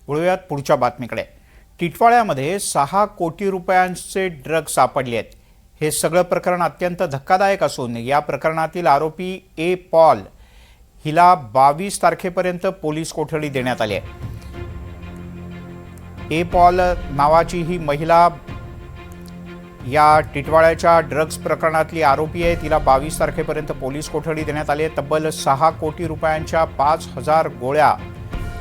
वळूयात पुढच्या बातमीकडे। टिटवाळ्यामध्ये 6 कोटी रुपयांचे ड्रग सापडले आहेत। हे सगळं प्रकरण अत्यंत धक्कादायक असून या प्रकरणातील आरोपी ए पॉल हिला 22 तारखेपर्यंत पोलीस कोठडी देण्यात आली आहे। ए पॉल नावाची ही महिला या टिटवाळ्याच्या ड्रग्ज प्रकरणातली आरोपी आहे। तिला 22 तारखेपर्यंत पोलीस कोठडी देण्यात आली आहे। तब्बल 6 कोटी रुपयांच्या 5000 गोळ्या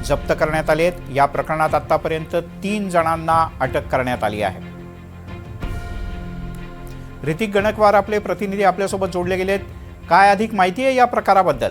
जप्त करण्यात आले आहेत। या प्रकरणात आतापर्यंत 3 जणांना अटक करण्यात आली आहे। ऋतिक गणकवार आपले प्रतिनिधी आपल्यासोबत जोडले गेलेत। काय अधिक माहिती आहे या प्रकाराबद्दल?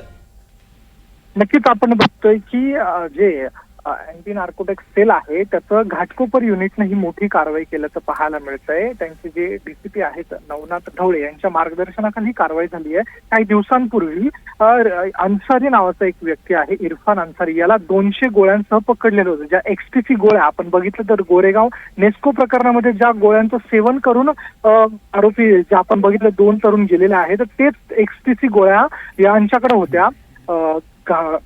नक्कीच आपण बघतोय की जे अँटी नार्कोटिक्स सेल आहे त्याचं घाटकोपर युनिटने ही मोठी कारवाई केल्याचं पाहायला मिळतंय। त्यांचे जे डीसीपी आहेत नवनाथ ढवळे यांच्या मार्गदर्शनाखाली कारवाई झाली आहे। काही दिवसांपूर्वी अन्सारी नावाचा एक व्यक्ती आहे, इरफान अन्सारी, याला 200 गोळ्यांसह पकडलेलं होतं। ज्या एक्सटीसी गोळ्या आपण बघितलं तर गोरेगाव नेस्को प्रकरणामध्ये ज्या गोळ्यांचं सेवन करून आरोपी जे आपण बघितलं 2 तरुण गेलेले आहेत, तर तेच एक्सटीसी गोळ्या यांच्याकडे होत्या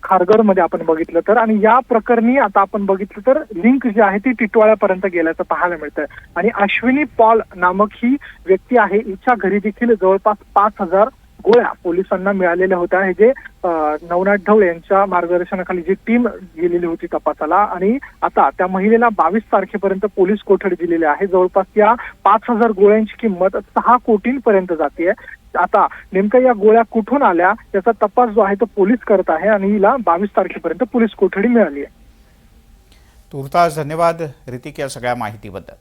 खारघरमध्ये आपण बघितलं तर। आणि या प्रकरणी आता आपण बघितलं तर लिंक जी आहे ती टिटवाळ्यापर्यंत गेल्याचं पाहायला मिळतंय। आणि अश्विनी पॉल नामक ही व्यक्ती आहे, हिच्या घरी देखील जवळपास 5000 गोळ्या पोलिसांना मिळालेल्या होत्या। हे जे नवनाथ ढवळे यांच्या मार्गदर्शनाखाली जी टीम गेलेली होती तपासाला, आणि आता त्या महिलेला 22 तारखेपर्यंत पोलीस कोठडी दिलेली आहे। जवळपास या 5000 गोळ्यांची किंमत 6 कोटींपर्यंत जाते। आता नेमक्या या गोळ्या कुठून आल्या याचा तपास जो आहे तो पोलीस करत आहे आणि हिला 22 तारखेपर्यंत पोलीस कोठडी मिळाली आहे। तुर्तास धन्यवाद ऋतिक या सगळ्या माहितीबद्दल।